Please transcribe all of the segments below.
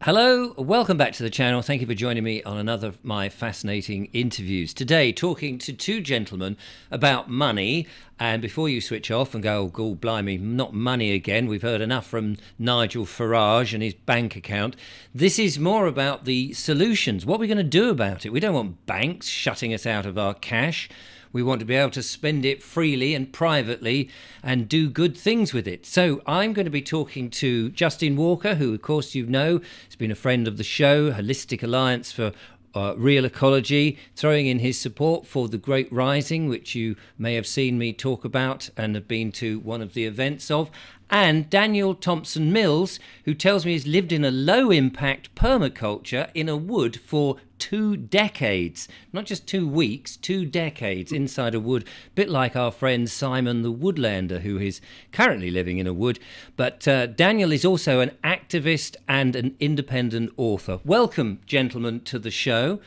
Hello, welcome back to the channel. Thank you for joining me on another of my fascinating interviews. Today, talking to two gentlemen about money. And before you switch off and go, oh, blimey, not money again, we've heard enough from Nigel Farage and his bank account. This is more about the solutions. What are we going to do about it? We don't want banks shutting us out of our cash. We want to be able to spend it freely and privately and do good things with it. So I'm going to be talking to Justin Walker, who, of course, you know, has been a friend of the show, Holistic Alliance for Real Ecology, throwing in his support for the Great Rising, which you may have seen me talk about and have been to one of the events of. And Daniel Thompson-Mills, who tells me he's lived in a low-impact permaculture in a wood for 2 decades. Not just 2 weeks, 2 decades inside a wood. A bit like our friend Simon the Woodlander, who is currently living in a wood. But Daniel is also an activist and an independent author. Welcome, gentlemen, to the show.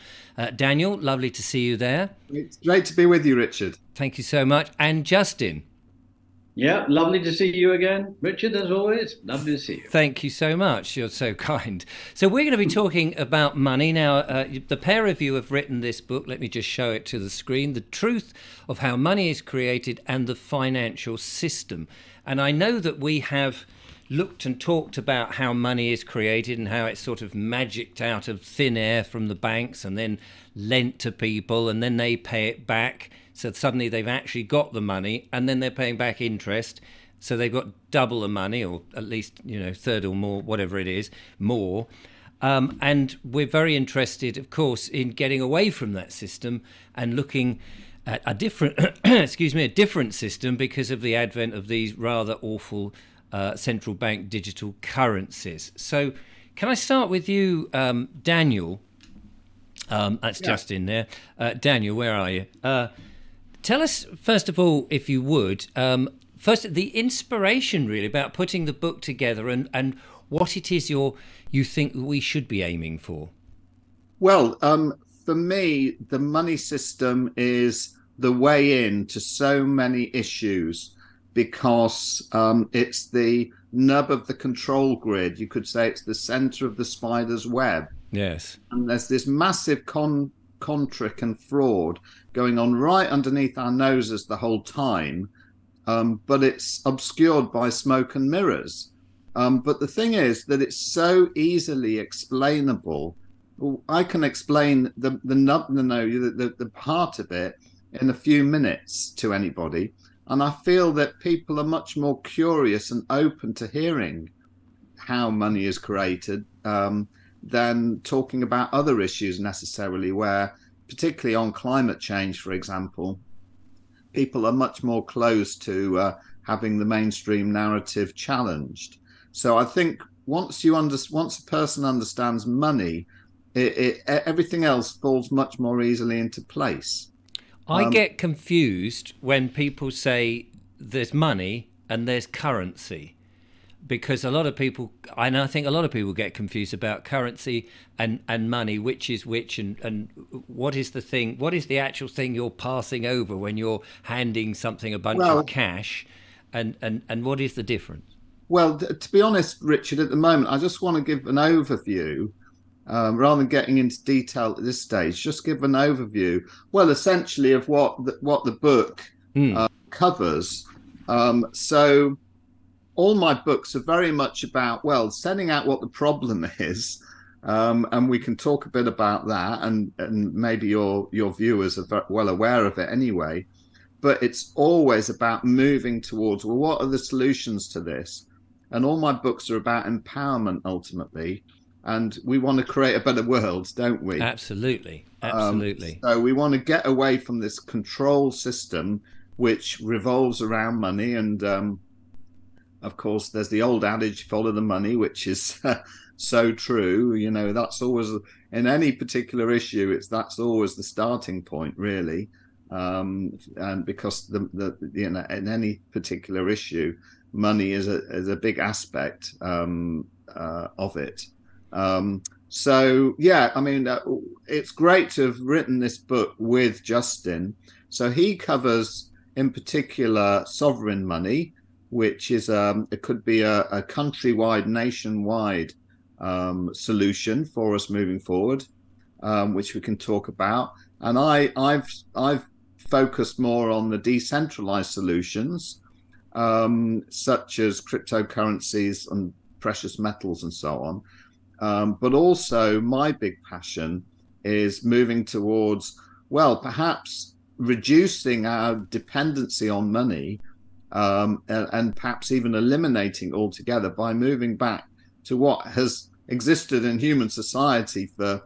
Daniel, lovely to see you there. It's great to be with you, Richard. Thank you so much. And Justin. Yeah, lovely to see you again, Richard, as always. Lovely to see you. Thank you so much. You're so kind. So we're going to be talking about money. Now, the pair of you have written this book. Let me just show it to the screen. The Truth of How Money is Created and the Financial System. And I know that we have looked and talked about how money is created and how it's sort of magicked out of thin air from the banks and then lent to people and then they pay it back. So suddenly they've actually got the money and then they're paying back interest. So they've got double the money, or at least, third or more, whatever it is, more. And we're very interested, of course, in getting away from that system and looking at a different, a different system because of the advent of these rather awful central bank digital currencies. So can I start with you, Daniel? That's Yeah. just in there. Daniel, where are you? Tell us, first of all, if you would, first the inspiration really about putting the book together and what it is you think we should be aiming for. Well, for me, the money system is the way in to so many issues because it's the nub of the control grid. You could say it's the center of the spider's web. Yes. And there's this massive contrick and fraud going on right underneath our noses the whole time, but it's obscured by smoke and mirrors. But the thing is that it's so easily explainable. Well, I can explain the part of it in a few minutes to anybody, and I feel that people are much more curious and open to hearing how money is created than talking about other issues necessarily, where particularly on climate change, for example, people are much more close to having the mainstream narrative challenged. So I think once a person understands money, everything else falls much more easily into place. I get confused when people say there's money and there's currency. Because a lot of people, and I think a lot of people get confused about currency and money, which is which, and what is the thing, what is the actual thing you're passing over when you're handing something a bunch of cash, and what is the difference? Well, to be honest, Richard, at the moment, I just want to give an overview, rather than getting into detail at this stage, just give an overview, well, essentially of what the book covers. So all my books are very much about, well, setting out what the problem is, and we can talk a bit about that, and maybe your viewers are well aware of it anyway. But it's always about moving towards, well, what are the solutions to this? And all my books are about empowerment ultimately, and we want to create a better world, don't we? Absolutely, absolutely. So we want to get away from this control system which revolves around money, and of course, there's the old adage, follow the money, which is so true. That's always, in any particular issue, that's always the starting point, really. And because in any particular issue, money is a big aspect of it. So yeah, I mean, it's great to have written this book with Justin. So he covers, in particular, sovereign money, which is it could be a countrywide, nationwide solution for us moving forward, which we can talk about. And I've focused more on the decentralized solutions, such as cryptocurrencies and precious metals and so on. But also my big passion is moving towards, well, perhaps reducing our dependency on money, and perhaps even eliminating altogether by moving back to what has existed in human society for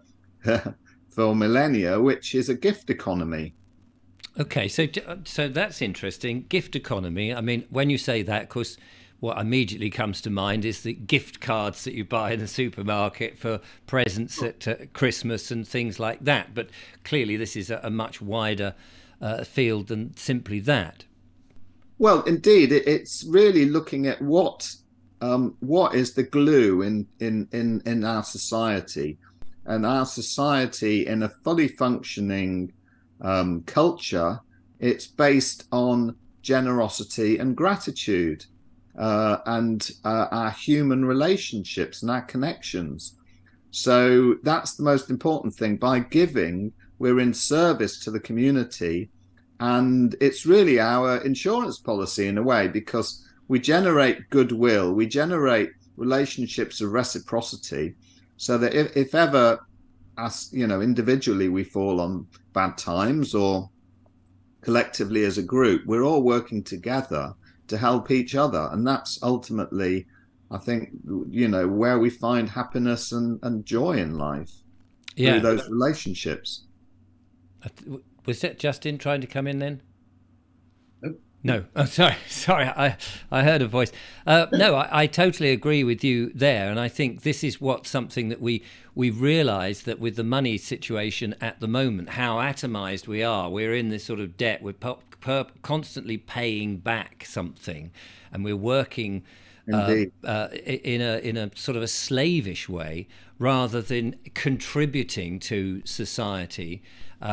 for millennia, which is a gift economy. Okay, so that's interesting. Gift economy. I mean, when you say that, of course, what immediately comes to mind is the gift cards that you buy in the supermarket for presents at Christmas and things like that. But clearly, this is a much wider field than simply that. Well, indeed, it's really looking at what is the glue in our society, and our society in a fully functioning culture. It's based on generosity and gratitude, and our human relationships and our connections. So that's the most important thing. By giving, we're in service to the community. And it's really our insurance policy in a way, because we generate goodwill, we generate relationships of reciprocity, so that if ever, as individually we fall on bad times, or collectively as a group, we're all working together to help each other. And that's ultimately, I think, where we find happiness and joy in life, through those relationships. Was that Justin trying to come in then? Nope. No. Oh, sorry. I heard a voice. No, I totally agree with you there, and I think this is something that we've realised, that with the money situation at the moment, how atomized we are. We're in this sort of debt. We're constantly paying back something, and we're working in a sort of a slavish way, rather than contributing to society.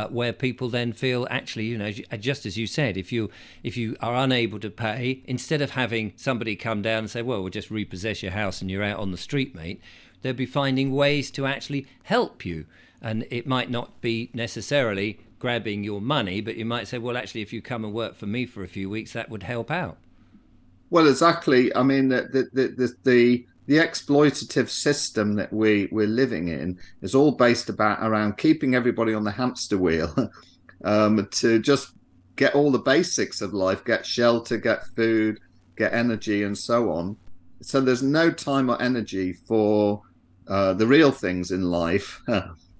Where people then feel, actually, just as you said, if you are unable to pay, instead of having somebody come down and say, well, we'll just repossess your house and you're out on the street, mate, they'll be finding ways to actually help you. And it might not be necessarily grabbing your money, but you might say, well, actually, if you come and work for me for a few weeks, that would help out. Well, exactly. I mean, the exploitative system that we're living in is all based around keeping everybody on the hamster wheel, to just get all the basics of life, get shelter, get food, get energy, and so on. So there's no time or energy for the real things in life,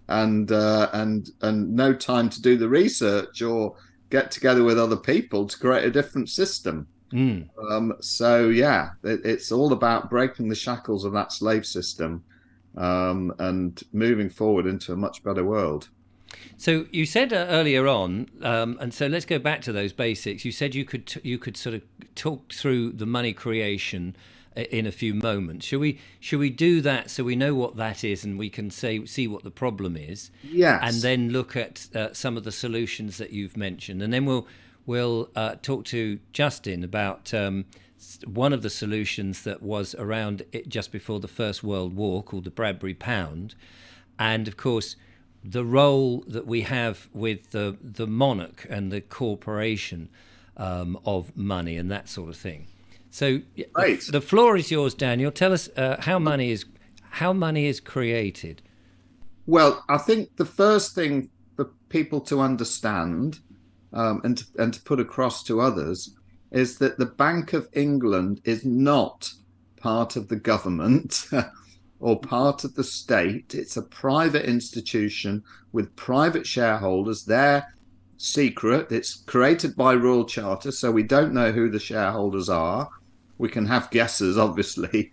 and no time to do the research or get together with other people to create a different system. So yeah, it's all about breaking the shackles of that slave system, and moving forward into a much better world. So you said earlier on, and so let's go back to those basics. You said you could sort of talk through the money creation in a few moments. Should we do that, so we know what that is and we can see what the problem is? Yes. And then look at some of the solutions that you've mentioned, and then we'll talk to Justin about one of the solutions that was around it just before the First World War, called the Bradbury Pound, and of course the role that we have with the monarch and the corporation of money and that sort of thing. So right. The floor is yours, Daniel. Tell us how money is created. Well, I think the first thing for people to understand, and to put across to others, is that the Bank of England is not part of the government or part of the state. It's a private institution with private shareholders. They're secret. It's created by Royal Charter, so we don't know who the shareholders are. We can have guesses, obviously,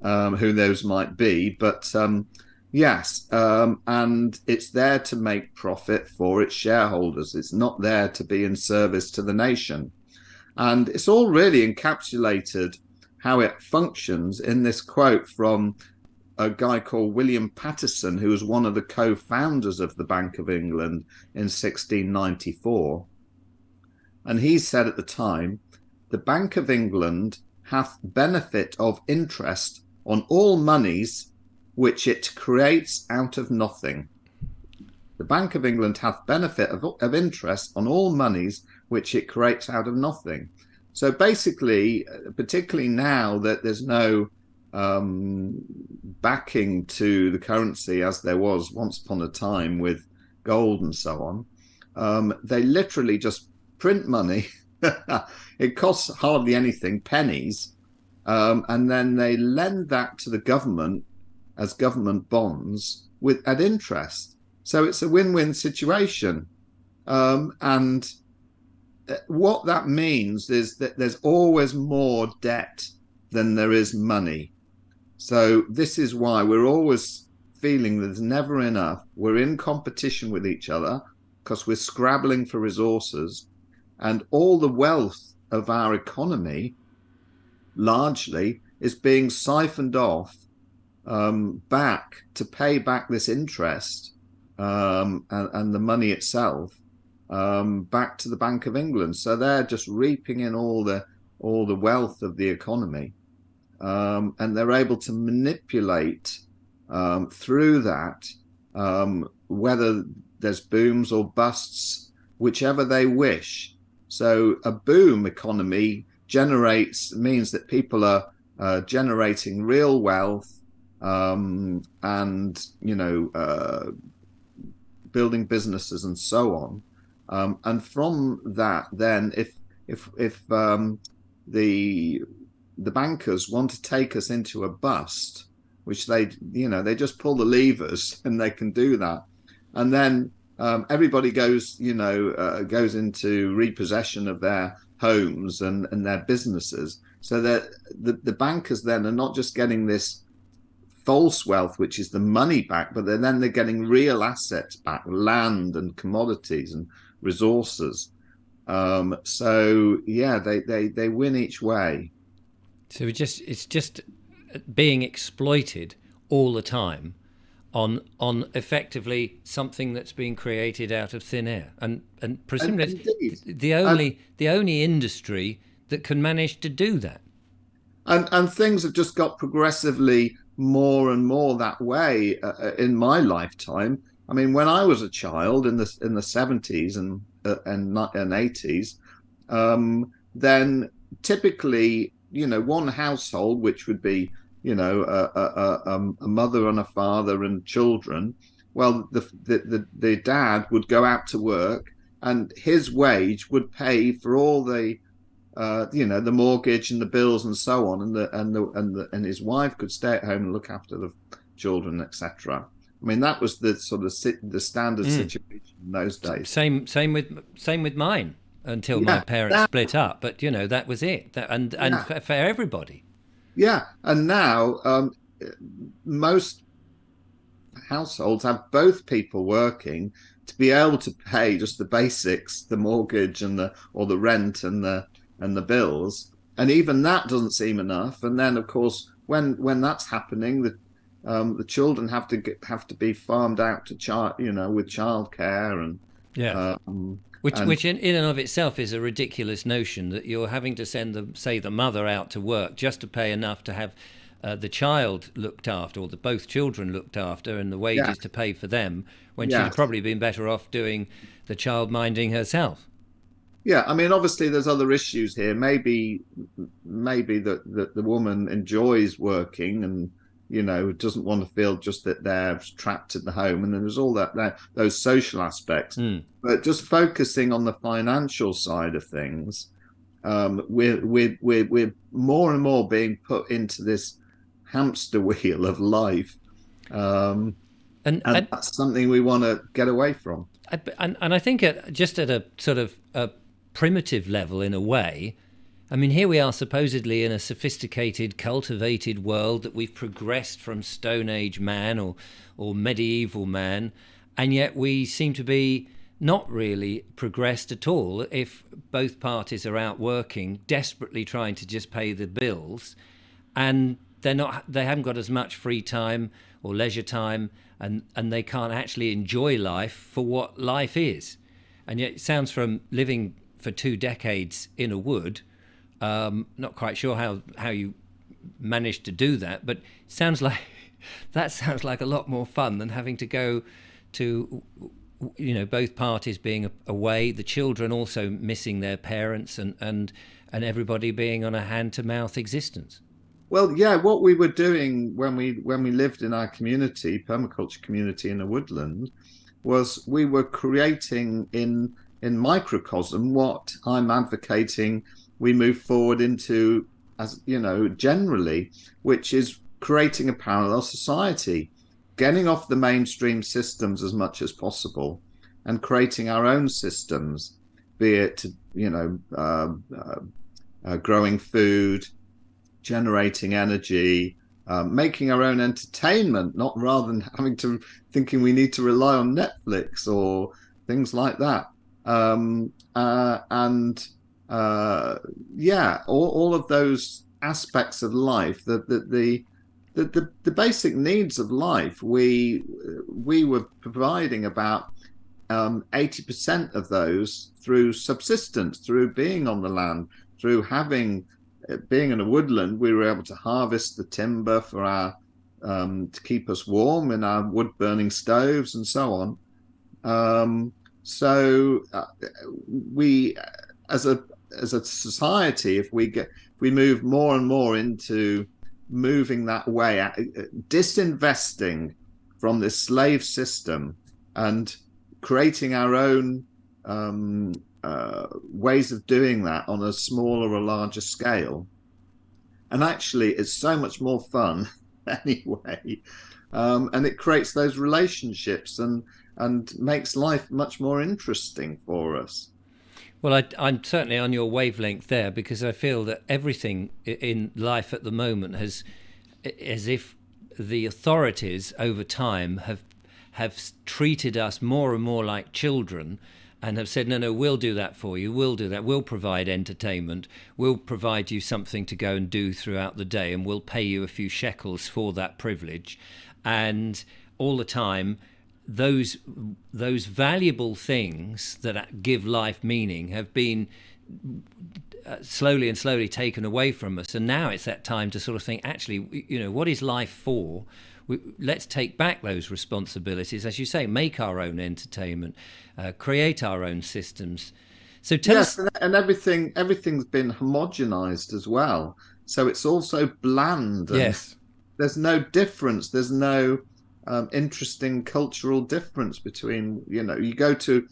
who those might be, but yes, and it's there to make profit for its shareholders. It's not there to be in service to the nation. And it's all really encapsulated how it functions in this quote from a guy called William Paterson, who was one of the co-founders of the Bank of England in 1694. And he said at the time, "The Bank of England hath benefit of interest on all monies which it creates out of nothing. The Bank of England hath benefit of interest on all monies which it creates out of nothing. So basically, particularly now that there's no backing to the currency as there was once upon a time with gold and so on, they literally just print money. It costs hardly anything, pennies, and then they lend that to the government as government bonds at interest. So it's a win-win situation. And what that means is that there's always more debt than there is money. So this is why we're always feeling there's never enough. We're in competition with each other because we're scrabbling for resources, and all the wealth of our economy largely is being siphoned off back to pay back this interest and the money itself back to the Bank of England. So they're just reaping in all the wealth of the economy, and they're able to manipulate through that whether there's booms or busts, whichever they wish. So a boom economy means that people are generating real wealth and building businesses and so on. And from that, then if the bankers want to take us into a bust, which they just pull the levers and they can do that, and then everybody goes into repossession of their homes and their businesses, so that the bankers then are not just getting this false wealth, which is the money back, but they're getting real assets back, land and commodities and resources. So yeah, they win each way. So it's just being exploited all the time on effectively something that's being created out of thin air, and presumably the only industry that can manage to do that. And things have just got progressively more and more that way in my lifetime. I mean, when I was a child in the 70s and 80s, then typically, one household, which would be, a mother and a father and children. Well, the dad would go out to work, and his wage would pay for all the the mortgage and the bills and so on, and his wife could stay at home and look after the children, etc. I mean, that was the sort of the standard situation in those days. Same with mine until my parents split up. But that was it. And for everybody. Yeah, and now most households have both people working to be able to pay just the basics, the mortgage and the rent and the bills, and even that doesn't seem enough. And then, of course, when that's happening, the children have to be farmed out to with childcare and which in and of itself is a ridiculous notion, that you're having to send the mother out to work just to pay enough to have the child looked after, or both children looked after, and the wages to pay for them, when she'd probably been better off doing the child minding herself. Yeah, I mean, obviously there's other issues here. Maybe the woman enjoys working and doesn't want to feel just that they're trapped in the home, and then there's all those social aspects. But just focusing on the financial side of things, we're more and more being put into this hamster wheel of life, and that's something we want to get away from. And I think just at a sort of a primitive level, in a way, I mean, here we are supposedly in a sophisticated, cultivated world, that we've progressed from Stone Age man or medieval man, and yet we seem to be not really progressed at all if both parties are out working, desperately trying to just pay the bills, and they haven't got as much free time or leisure time, and they can't actually enjoy life for what life is. And yet it sounds, from living for 2 decades in a wood, not quite sure how you managed to do that, but it sounds like That sounds like a lot more fun than having to go to, both parties being away, the children also missing their parents, and everybody being on a hand-to-mouth existence. Well, yeah, what we were doing when we lived in our community, permaculture community in the woodland, was we were creating in microcosm what I'm advocating we move forward into, as generally, which is creating a parallel society, getting off the mainstream systems as much as possible, and creating our own systems, be it growing food, generating energy, making our own entertainment, not rather than thinking we need to rely on Netflix or things like that. All of those aspects of life, the basic needs of life, we were providing about 80% of those through subsistence, through being on the land, through being in a woodland. We were able to harvest the timber for our to keep us warm in our wood burning stoves and so on. We, as a society, if we move more and more into moving that way, disinvesting from this slave system and creating our own ways of doing that on a smaller or larger scale. And actually, it's so much more fun anyway. And it creates those relationships and makes life much more interesting for us. Well, I'm certainly on your wavelength there, because I feel that everything in life at the moment has, as if the authorities over time have treated us more and more like children, and have said, no, we'll do that for you, we'll do that, we'll provide entertainment, we'll provide you something to go and do throughout the day, and we'll pay you a few shekels for that privilege. And all the time, those valuable things that give life meaning have been slowly taken away from us. And now it's that time to sort of think, actually, what is life for? Let's take back those responsibilities, as you say, make our own entertainment, create our own systems. So tell us. And everything's been homogenized as well. So it's also bland. Yes. There's no difference. There's no interesting cultural difference between, you go to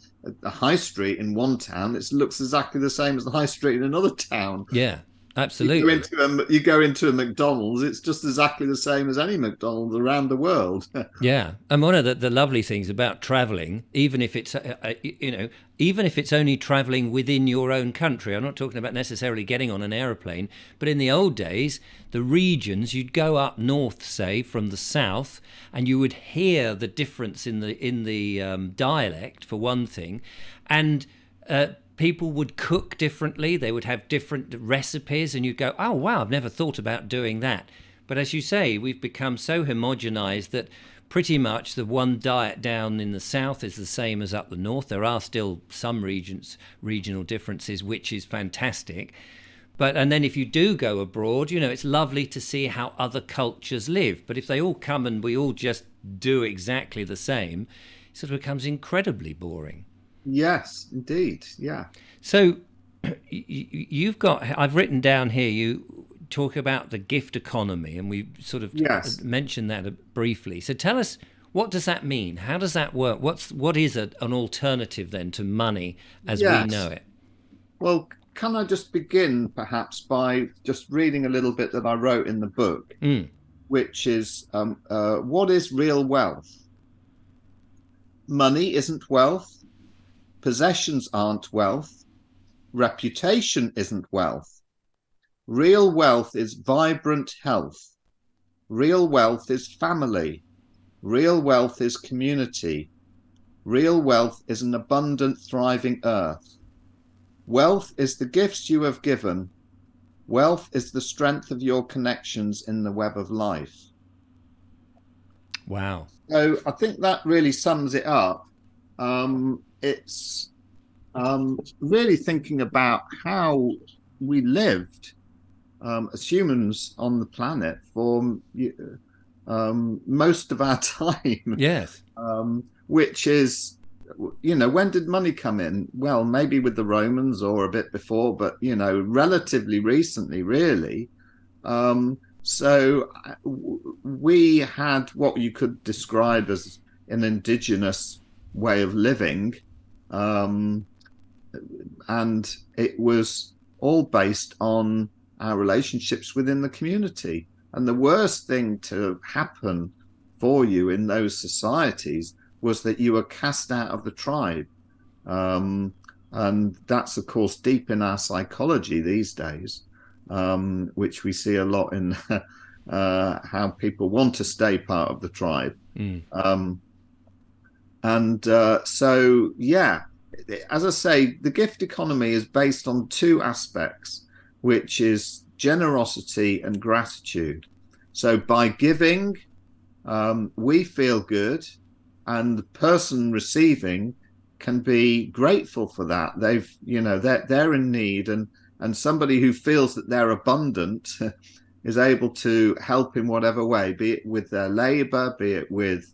a high street in one town, it looks exactly the same as the high street in another town. Yeah, absolutely. You go into a McDonald's, it's just exactly the same as any McDonald's around the world. Yeah, and one of the lovely things about traveling, even if it's even if it's only traveling within your own country, I'm not talking about necessarily getting on an aeroplane, but in the old days, the regions, you'd go up north, say, from the south, and you would hear the difference in the dialect, for one thing, and people would cook differently. They would have different recipes, and you'd go, oh, wow, I've never thought about doing that. But as you say, we've become so homogenized that pretty much the one diet down in the south is the same as up the north. There are still some regional differences, which is fantastic. And then if you do go abroad, it's lovely to see how other cultures live. But if they all come and we all just do exactly the same, it sort of becomes incredibly boring. Yes, indeed. Yeah. So I've written down here, you talk about the gift economy, and we sort of mentioned that briefly. So tell us, what does that mean? How does that work? What is an alternative then to money as we know it? Well, can I just begin perhaps by just reading a little bit that I wrote in the book, which is, what is real wealth? Money isn't wealth. Possessions aren't wealth. Reputation isn't wealth. Real wealth is vibrant health. Real wealth is family. Real wealth is community. Real wealth is an abundant, thriving earth. Wealth is the gifts you have given. Wealth is the strength of your connections in the web of life. Wow. So I think that really sums it up. It's really thinking about how we lived as humans on the planet for most of our time, Yes. which is, when did money come in? Well, maybe with the Romans or a bit before, but, relatively recently, really. So we had what you could describe as an indigenous way of living. Um, and it was all based on our relationships within the community. And the worst thing to happen for you in those societies was that you were cast out of the tribe. Um, and that's, of course, deep in our psychology these days, which we see a lot in how people want to stay part of the tribe. Mm. So, yeah, as I say, the gift economy is based on two aspects, which is generosity and gratitude. So by giving, we feel good, and the person receiving can be grateful for that. They're in need, and somebody who feels that they're abundant is able to help in whatever way, be it with their labor, be it with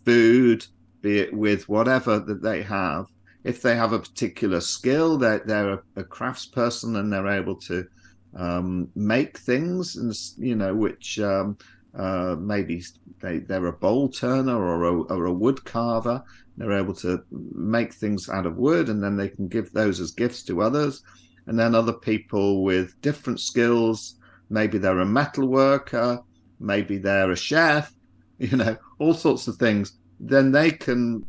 food, be it with whatever that they have. If they have a particular skill, they're a craftsperson and they're able to make things, and which maybe they're a bowl turner or a wood carver. They're able to make things out of wood, and then they can give those as gifts to others. And then other people with different skills, maybe they're a metal worker, maybe they're a chef, all sorts of things. Then they can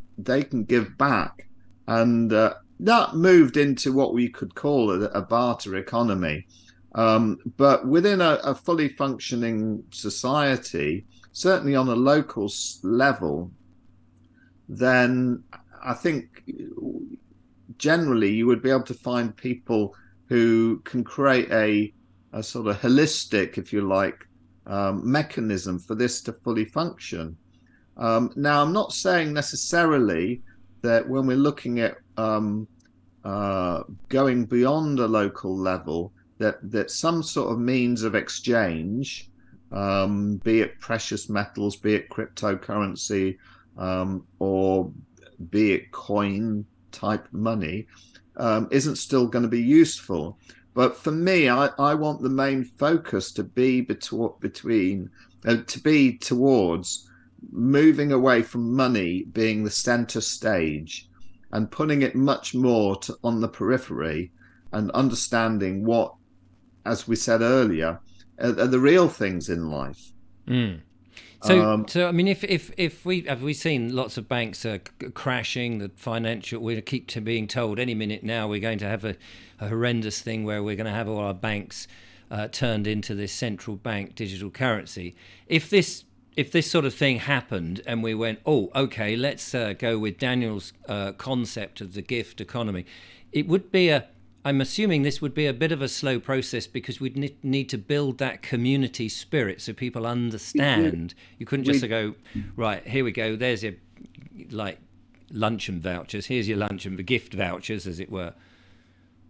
give back, and that moved into what we could call a barter economy. But within a fully functioning society, certainly on a local level, then I think generally you would be able to find people who can create a sort of holistic, if you like, mechanism for this to fully function. Now, I'm not saying necessarily that when we're looking at going beyond a local level, that some sort of means of exchange, be it precious metals, be it cryptocurrency, or be it coin type money, isn't still going to be useful. But for me, I want the main focus to be towards moving away from money being the center stage and putting it much more on the periphery, and understanding what, as we said earlier, are the real things in life. Mm. So I mean, if we have we seen lots of banks crashing, the financial, we keep being told any minute now we're going to have a horrendous thing where we're going to have all our banks turned into this central bank digital currency. If this sort of thing happened and we went, oh, okay, let's go with Daniel's concept of the gift economy, it would be I'm assuming this would be a bit of a slow process, because we'd need to build that community spirit so people understand. You couldn't just go, right, here we go, there's your luncheon vouchers, here's your luncheon, the gift vouchers, as it were.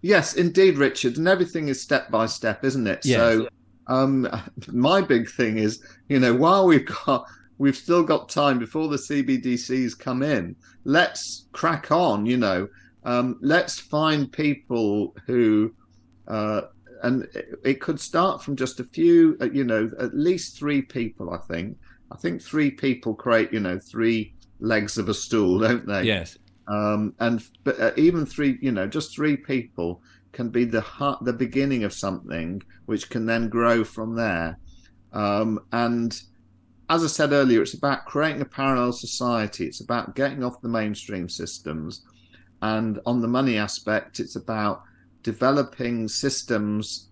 Yes, indeed, Richard, and everything is step by step, isn't it? Yes. So my big thing is, while we've still got time before the CBDCs come in, let's crack on, let's find people who, and it could start from just a few, at least three people, I think. I think three people create, three legs of a stool, don't they? Yes. But even three, just three people can be the beginning of something which can then grow from there. And as I said earlier, it's about creating a parallel society. It's about getting off the mainstream systems. And on the money aspect, it's about developing systems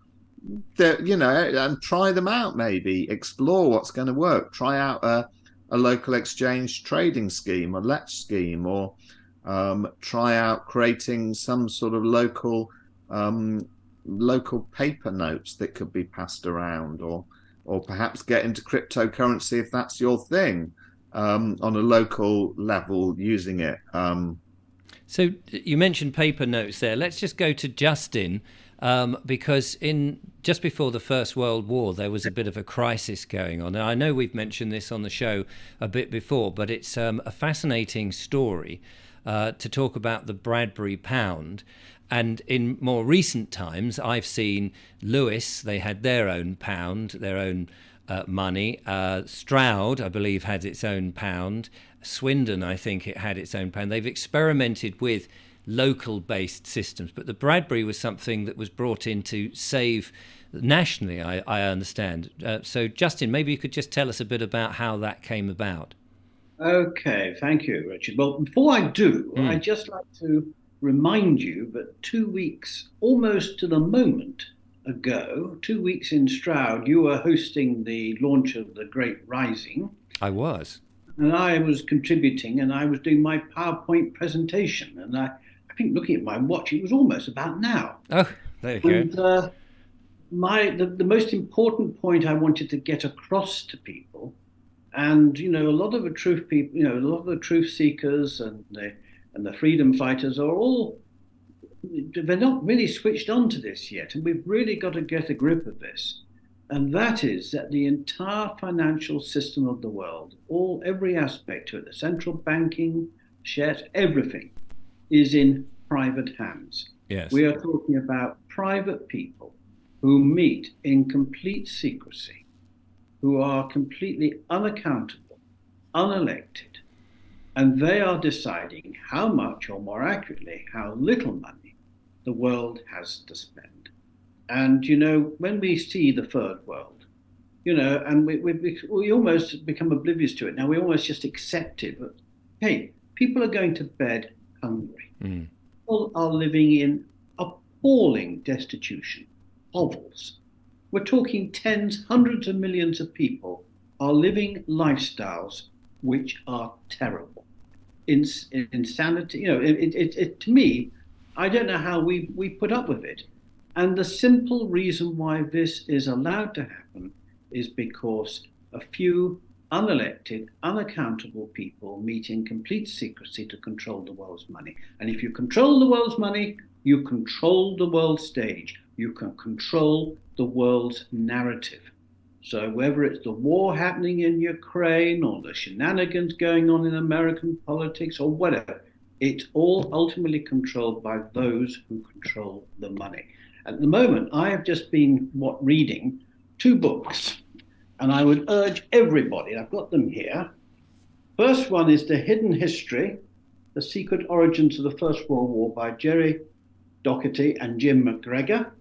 that, and try them out, maybe explore what's going to work. Try out a local exchange trading scheme, a let scheme, or try out creating some sort of local paper notes that could be passed around, or perhaps get into cryptocurrency if that's your thing, on a local level using it. So you mentioned paper notes there. Let's just go to Justin, because in just before the First World War, there was a bit of a crisis going on. And I know we've mentioned this on the show a bit before, but it's a fascinating story to talk about the Bradbury pound. And in more recent times, I've seen Lewis, they had their own pound, their own money. Stroud, I believe, had its own pound. Swindon, I think it had its own pound. They've experimented with local-based systems, but the Bradbury was something that was brought in to save nationally, I understand. So, Justin, maybe you could just tell us a bit about how that came about. Okay, thank you, Richard. Well, before I do, I'd just like to remind you that 2 weeks, almost to the moment ago, 2 weeks in Stroud, you were hosting the launch of the Great Rising. I was. And I was contributing, and I was doing my PowerPoint presentation. And I think looking at my watch, it was almost about now. Oh, there you go. The most important point I wanted to get across to people, and a lot of the truth people, a lot of the truth seekers and the freedom fighters are all, they're not really switched on to this yet, and we've really got to get a grip of this. And that is that the entire financial system of the world, every aspect to it, the central banking, shares, everything is in private hands. Yes. We are talking about private people who meet in complete secrecy, who are completely unaccountable, unelected, and they are deciding how much, or more accurately, how little money the world has to spend. And, when we see the third world, and we almost become oblivious to it. Now we almost just accept it. But, hey, people are going to bed hungry. People are living in appalling destitution, hovels. We're talking tens, hundreds of millions of people are living lifestyles which are terrible. Insanity, to me, I don't know how we put up with it. And the simple reason why this is allowed to happen is because a few unelected, unaccountable people meet in complete secrecy to control the world's money. And if you control the world's money, you control the world stage. You can control the world's narrative. So whether it's the war happening in Ukraine or the shenanigans going on in American politics or whatever, it's all ultimately controlled by those who control the money. At the moment, I have just been reading 2 books, and I would urge everybody, I've got them here. First one is The Hidden History, The Secret Origins of the First World War by Jerry Doherty and Jim McGregor.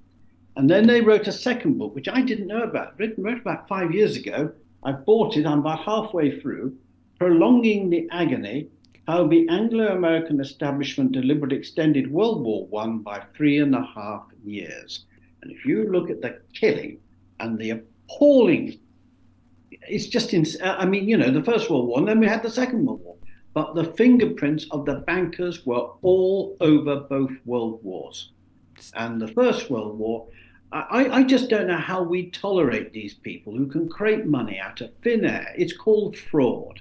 And then they wrote a second book, which I didn't know about, wrote about 5 years ago. I bought it, I'm about halfway through, Prolonging the Agony, How the Anglo-American Establishment Deliberately Extended World War I by 3.5 years. And if you look at the killing and the appalling, it's just, the First World War, and then we had the Second World War. But the fingerprints of the bankers were all over both world wars. And the First World War, I just don't know how we tolerate these people who can create money out of thin air. It's called fraud.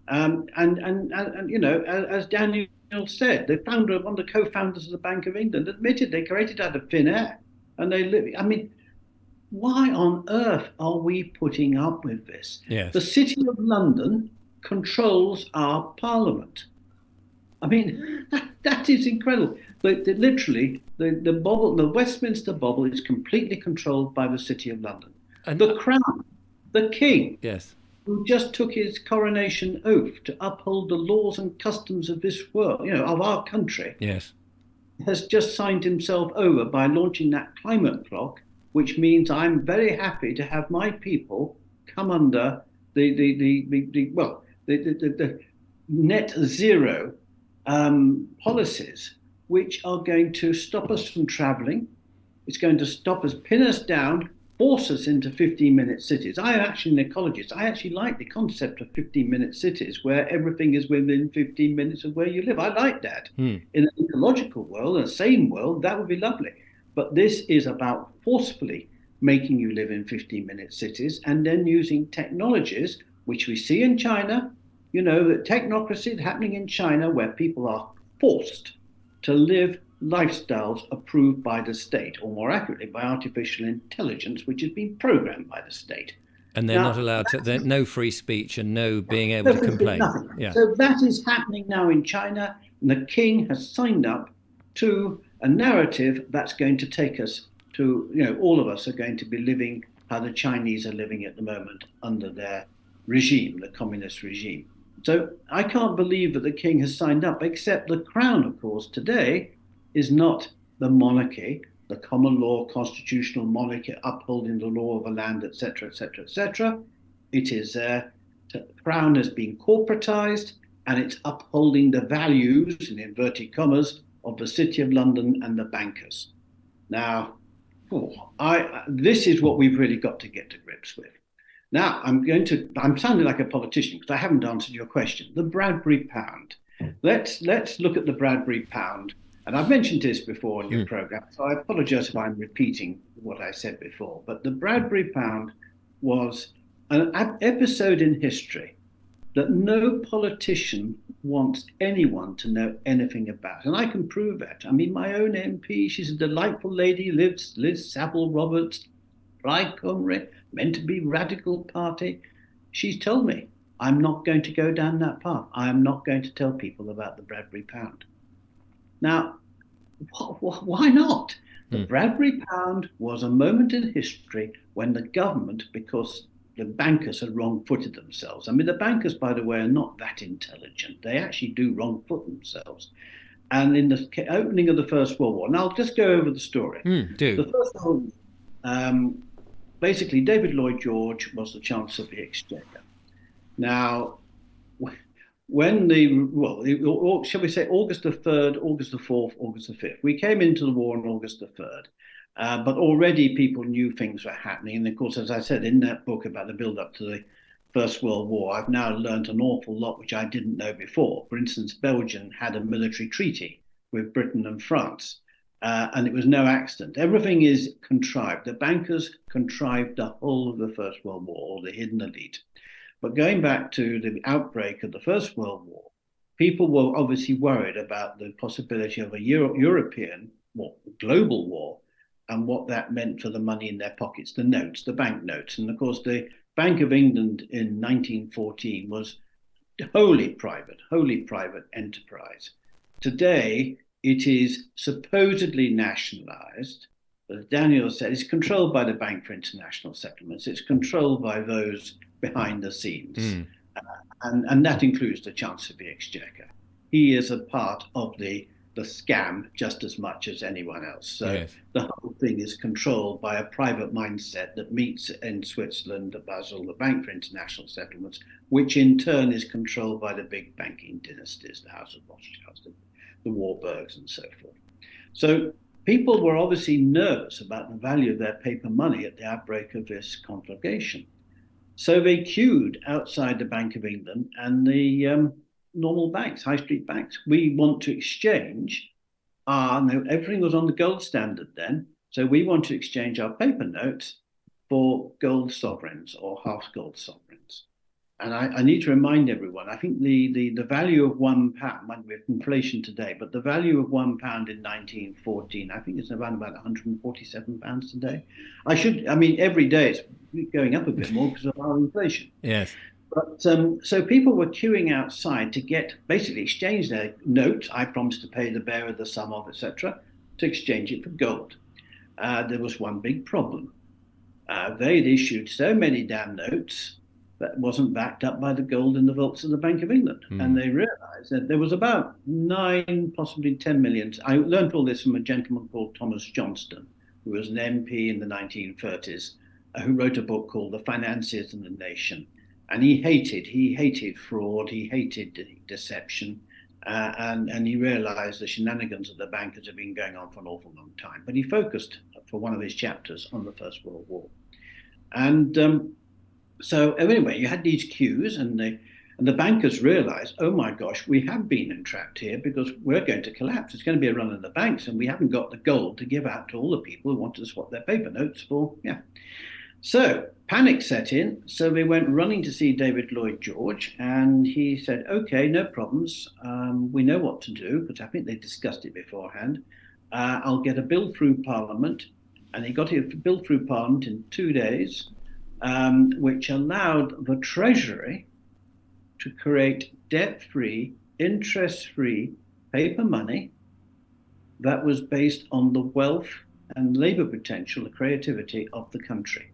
And as Daniel said, the founder, one of the co-founders of the Bank of England, admitted they created out of thin air. And they live. Why on earth are we putting up with this? Yes. The City of London controls our parliament. That is incredible. Literally, the Westminster bubble is completely controlled by the City of London. And the Crown, the King, yes, who just took his coronation oath to uphold the laws and customs of this world, of our country, yes, has just signed himself over by launching that climate clock, which means I'm very happy to have my people come under the net zero policies, which are going to stop us from traveling. It's going to stop us, pin us down, force us into 15-minute cities. I am actually an ecologist. I actually like the concept of 15-minute cities where everything is within 15 minutes of where you live. I like that. In an ecological world, a sane world, that would be lovely. But this is about forcefully making you live in 15-minute cities and then using technologies, which we see in China, the technocracy happening in China where people are forced to live lifestyles approved by the state, or more accurately, by artificial intelligence, which has been programmed by the state. And they're not allowed to, no free speech and no being able to complain. Nothing. Yeah. So that is happening now in China, and the king has signed up to a narrative that's going to take us to, all of us are going to be living how the Chinese are living at the moment under their regime, the communist regime. So I can't believe that the king has signed up, except the crown, of course, today is not the monarchy, the common law constitutional monarchy upholding the law of the land, etc., etc., etc. It is the crown has been corporatized, and it's upholding the values, in inverted commas, of the City of London and the bankers. Now, this is what we've really got to get to grips with. Now, I'm sounding like a politician because I haven't answered your question. The Bradbury pound. Let's look at the Bradbury pound. And I've mentioned this before in your program, so I apologize if I'm repeating what I said before. But the Bradbury pound was an episode in history that no politician wants anyone to know anything about. And I can prove that. I mean, my own MP, she's a delightful lady, Liz Saville Roberts, Plaid Cymru, meant to be Radical Party. She's told me, I'm not going to go down that path. I am not going to tell people about the Bradbury pound. Now, why not? The Bradbury pound was a moment in history when the government, because the bankers had wrong-footed themselves. I mean, the bankers, by the way, are not that intelligent. They actually do wrong-foot themselves. And in the opening of the First World War, and I'll just go over the story. Do. The First World War, basically, David Lloyd George was the Chancellor of the Exchequer. Now, when shall we say August the 3rd, August the 4th, August the 5th, we came into the war on August the 3rd. But already people knew things were happening. And of course, as I said in that book about the build-up to the First World War, I've now learned an awful lot which I didn't know before. For instance, Belgium had a military treaty with Britain and France, and it was no accident. Everything is contrived. The bankers contrived the whole of the First World War, or the hidden elite. But going back to the outbreak of the First World War, people were obviously worried about the possibility of a European, global war, and what that meant for the money in their pockets, the notes, the bank notes. And of course, the Bank of England in 1914 was wholly private enterprise. Today, it is supposedly nationalized. As Daniel said, it's controlled by the Bank for International Settlements. It's controlled by those behind the scenes. And that includes the Chancellor of the Exchequer. He is a part of the scam just as much as anyone else. So yes. The whole thing is controlled by a private mindset that meets in Switzerland, Basel, the Bank for International Settlements, which in turn is controlled by the big banking dynasties, the House of Rothschild, the Warburgs, and so forth. So people were obviously nervous about the value of their paper money at the outbreak of this conflagration. So they queued outside the Bank of England and the normal banks, high street banks. We want to exchange everything was on the gold standard then. So we want to exchange our paper notes for gold sovereigns or half gold sovereigns. And I need to remind everyone, I think the value of £1, might be inflation today, but the value of £1 in 1914, I think it's around about £147 today. Every day it's going up a bit more because of our inflation. Yes. But so people were queuing outside to basically exchange their notes. I promised to pay the bearer the sum of, etc., to exchange it for gold. There was one big problem. They'd issued so many damn notes that wasn't backed up by the gold in the vaults of the Bank of England. And they realized that there was about 9, possibly 10 million. I learned all this from a gentleman called Thomas Johnston, who was an MP in the 1930s, who wrote a book called The Financiers and the Nation. And he hated fraud, he hated deception, and he realized the shenanigans of the bankers had been going on for an awful long time. But he focused for one of his chapters on the First World War. And so anyway, you had these queues, and the bankers realized, oh my gosh, we have been entrapped here because we're going to collapse. It's going to be a run on the banks, and we haven't got the gold to give out to all the people who want to swap their paper notes for, So panic set in. So they went running to see David Lloyd George, and he said, okay, no problems. We know what to do, because I think they discussed it beforehand. I'll get a bill through Parliament. And he got a bill through Parliament in 2 days, which allowed the Treasury to create debt-free, interest-free paper money that was based on the wealth and labor potential and creativity of the country.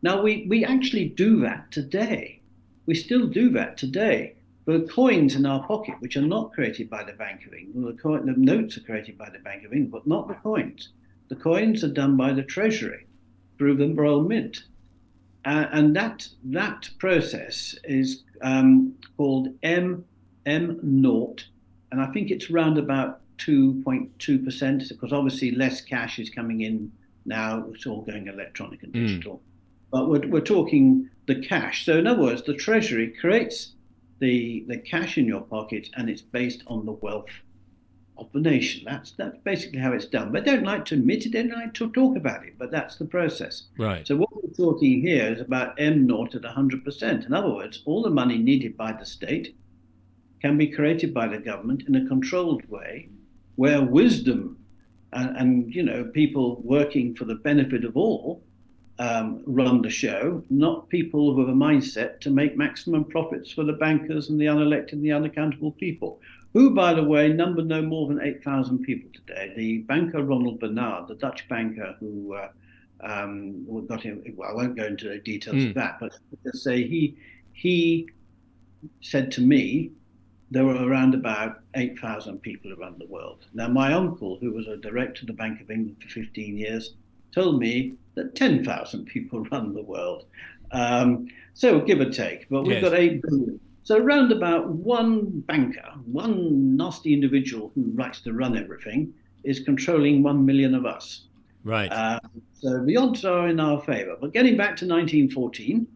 Now, we actually do that today. We still do that today. The coins in our pocket, which are not created by the Bank of England, the notes are created by the Bank of England, but not the coins. The coins are done by the Treasury through the Royal Mint. And that process is called M0, and I think it's around about 2.2%, because obviously less cash is coming in now. It's all going electronic and digital. But we're talking the cash. So in other words, the Treasury creates the cash in your pocket, and it's based on the wealth of the nation. That's basically how it's done. They don't like to admit it, they don't like to talk about it, but that's the process. Right. So what we're talking here is about M0 at 100%. In other words, all the money needed by the state can be created by the government in a controlled way, where wisdom and people working for the benefit of all run the show, not people with a mindset to make maximum profits for the bankers and the unelected and the unaccountable people, who, by the way, number no more than 8,000 people today. The banker Ronald Bernard, the Dutch banker who got him, well, I won't go into the details of that, but to say he said to me, there were around about 8,000 people around the world. Now, my uncle, who was a director of the Bank of England for 15 years, told me that 10,000 people run the world. So give or take, but we've got 8 billion. So around about one banker, one nasty individual who likes to run everything, is controlling 1 million of us. Right. So the odds are in our favor. But getting back to 1914,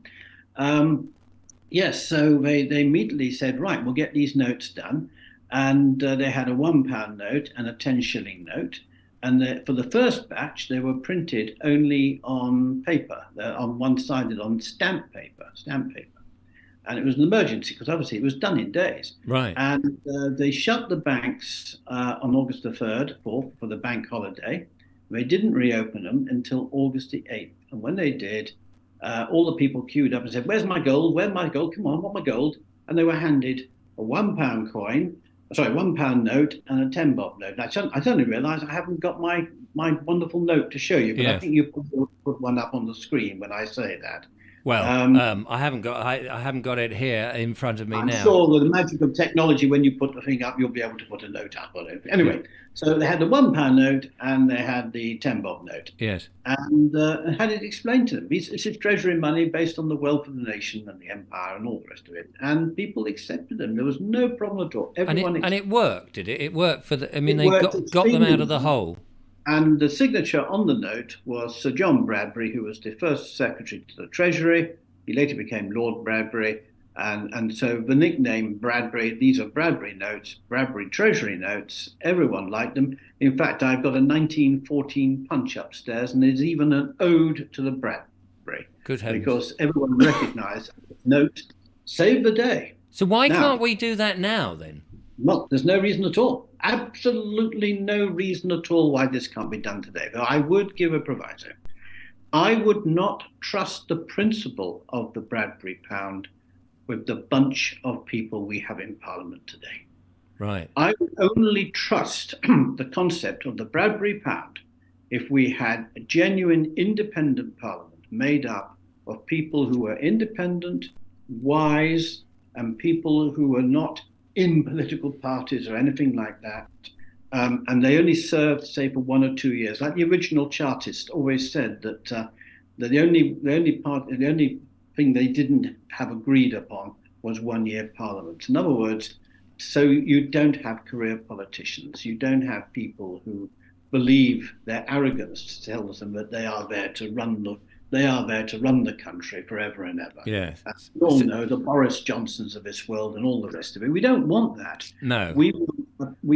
yes, so they immediately said, right, we'll get these notes done. And they had a £1 note and a 10-shilling note. And for the first batch, they were printed only on paper, on one-sided, on stamp paper. And it was an emergency, because obviously it was done in days. Right. And they shut the banks on August the 3rd, 4th, for the bank holiday. They didn't reopen them until August the 8th. And when they did, all the people queued up and said, where's my gold? Where's my gold? Come on, I want my gold. And they were handed a £1 coin, £1 note and a 10-bob note. Now, I suddenly realised I haven't got my wonderful note to show you, but I think you put one up on the screen when I say that. Well, I haven't got it here in front of me now. I'm sure with the magic of technology, when you put the thing up, you'll be able to put a note up on it. Anyway, so they had the £1 note and they had the 10-bob note. Yes. And had it explained to them. It's treasury money based on the wealth of the nation and the empire and all the rest of it. And people accepted them. There was no problem at all. And it worked, did it? It worked for the. I mean, they got them out of the hole. And the signature on the note was Sir John Bradbury, who was the first secretary to the Treasury. He later became Lord Bradbury. And so the nickname Bradbury, these are Bradbury notes, Bradbury Treasury notes. Everyone liked them. In fact, I've got a 1914 punch upstairs, and there's even an ode to the Bradbury. Good heavens. Because everyone recognised the note saved the day. So why can't we do that now, then? Well, there's no reason at all. Absolutely no reason at all why this can't be done today. But I would give a proviso. I would not trust the principle of the Bradbury pound with the bunch of people we have in Parliament today. Right. I would only trust the concept of the Bradbury pound if we had a genuine independent Parliament made up of people who were independent, wise, and people who were not in political parties or anything like that. And they only served, say, for 1 or 2 years. Like the original Chartist always said that the only thing they didn't have agreed upon was 1 year Parliament. In other words, so you don't have career politicians. You don't have people who believe their arrogance tells them that they are there to run the country forever and ever. Yes. We all know the Boris Johnsons of this world and all the rest of it. We don't want that. No. We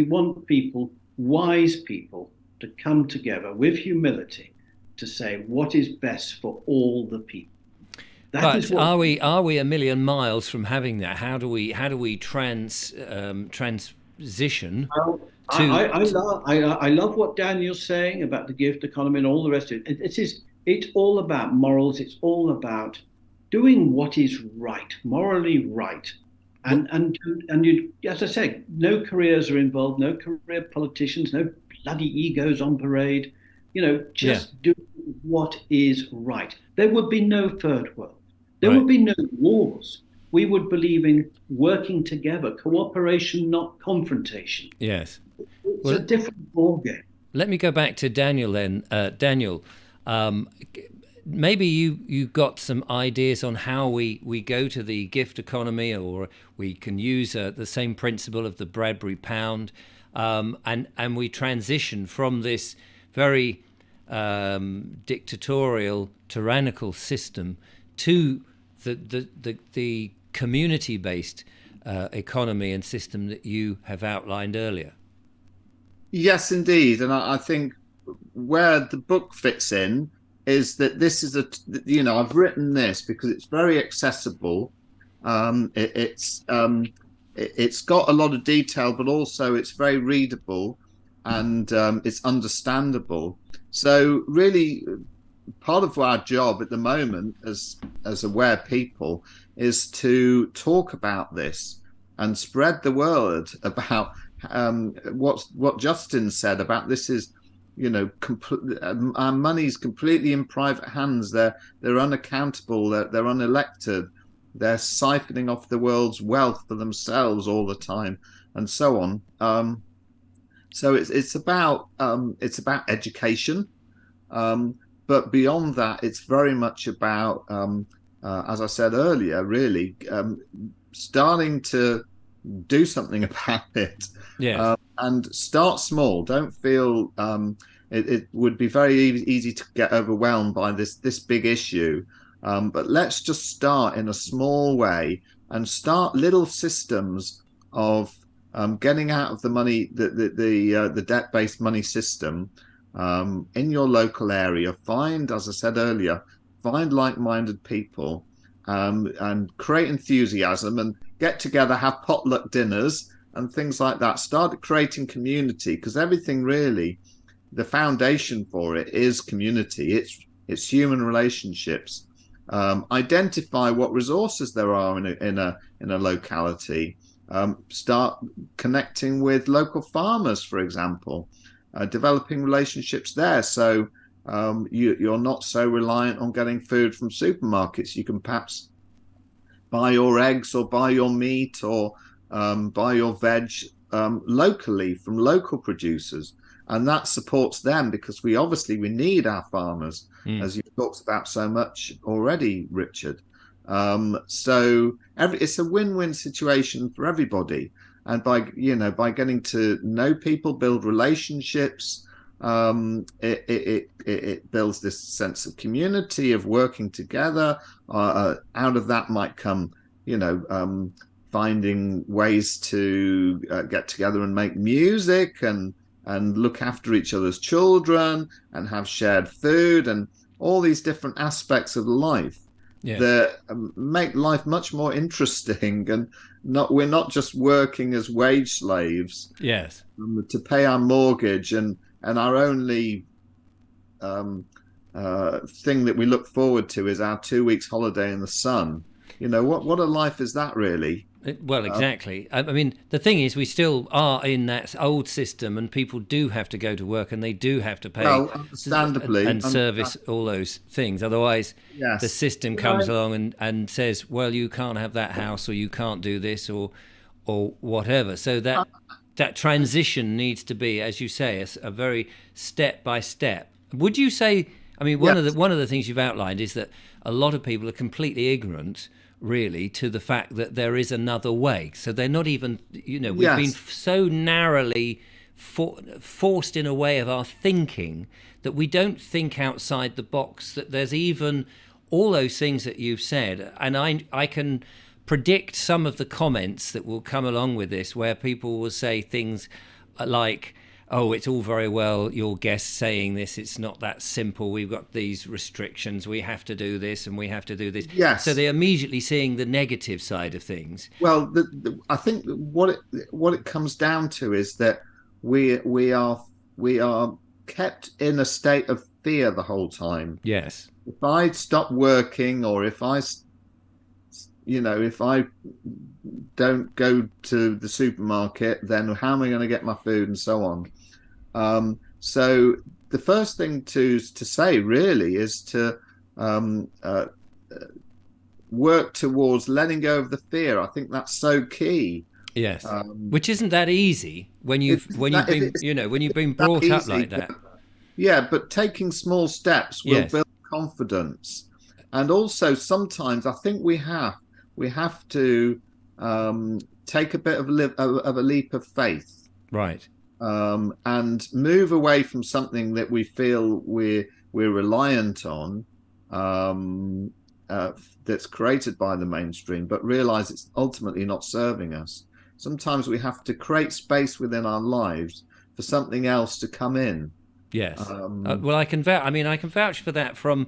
want people, wise people, to come together with humility to say what is best for all the people. But are we a million miles from having that? How do we transition I love what Daniel's saying about the gift economy and all the rest of it. It's all about morals. It's all about doing what is right, morally right. And you, as I say, no careers are involved, no career politicians, no bloody egos on parade. Yeah, Just do what is right. There would be no third world. There right. would be no wars. We would believe in working together, cooperation, not confrontation. Yes. It's a Well, different ballgame. let me go back to Daniel then. Daniel, um, maybe you got some ideas on how we go to the gift economy, or we can use the same principle of the Bradbury pound, and we transition from this very dictatorial, tyrannical system to the community-based economy and system that you have outlined earlier. Yes, indeed. And I think where the book fits in is that this is I've written this because it's very accessible. It's got a lot of detail, but also it's very readable, and it's understandable. So really, part of our job at the moment as aware people is to talk about this and spread the word about what Justin said about this is, our money's completely in private hands. They're unaccountable. They're unelected. They're siphoning off the world's wealth for themselves all the time, and so on. So it's about education, but beyond that, it's very much about, as I said earlier, really starting to do something about it. Yes. And start small. Don't feel it would be very easy to get overwhelmed by this big issue. But let's just start in a small way and start little systems of getting out of the money, the debt-based money system in your local area. Find, as I said earlier, find like-minded people and create enthusiasm and get together, have potluck dinners and things like that. Start creating community, because everything really, the foundation for it is community. It's human relationships. Identify what resources there are in a locality. Start connecting with local farmers, for example, developing relationships there. So you're not so reliant on getting food from supermarkets. You can perhaps buy your eggs or buy your meat or buy your veg locally from local producers, and that supports them, because we need our farmers, as you've talked about so much already, Richard. So it's a win-win situation for everybody, and by getting to know people, build relationships, it builds this sense of community, of working together. Out of that might come, finding ways to get together and make music and look after each other's children and have shared food and all these different aspects of life. Yes. That make life much more interesting, and we're not just working as wage slaves. Yes. To pay our mortgage, and our only thing that we look forward to is our 2 weeks holiday in the sun. What a life is that, really? Well, exactly. I mean, the thing is, we still are in that old system, and people do have to go to work, and they do have to pay, understandably, and service all those things. Otherwise, yes. The system comes along and says, well, you can't have that house, or you can't do this, or whatever. So that transition needs to be, as you say, a very step by step. Would you say? I mean, one of the things you've outlined is that a lot of people are completely ignorant, really, to the fact that there is another way. So they're not even, we've been so narrowly forced in a way of our thinking that we don't think outside the box, that there's even all those things that you've said. And I can predict some of the comments that will come along with this, where people will say things like, oh, it's all very well, your guest saying this, it's not that simple. We've got these restrictions. We have to do this and we have to do this. Yes. So they're immediately seeing the negative side of things. Well, I think what it comes down to is that we are kept in a state of fear the whole time. Yes. If I stop working, or if I don't go to the supermarket, then how am I going to get my food, and so on. So the first thing to say really is to um, work towards letting go of the fear. I think that's so key. Yes. Which isn't that easy when you've been, when you've been That brought up easy, like that. yeah, but taking small steps will Yes. build confidence. And also sometimes I think we have to take a bit of a leap of faith, Right. and move away from something that we feel we're reliant on, um, that's created by the mainstream, but realize it's ultimately not serving us. Sometimes we have to create space within our lives for something else to come in. Yes. Um, Well, I can vouch. I mean, I can vouch for that from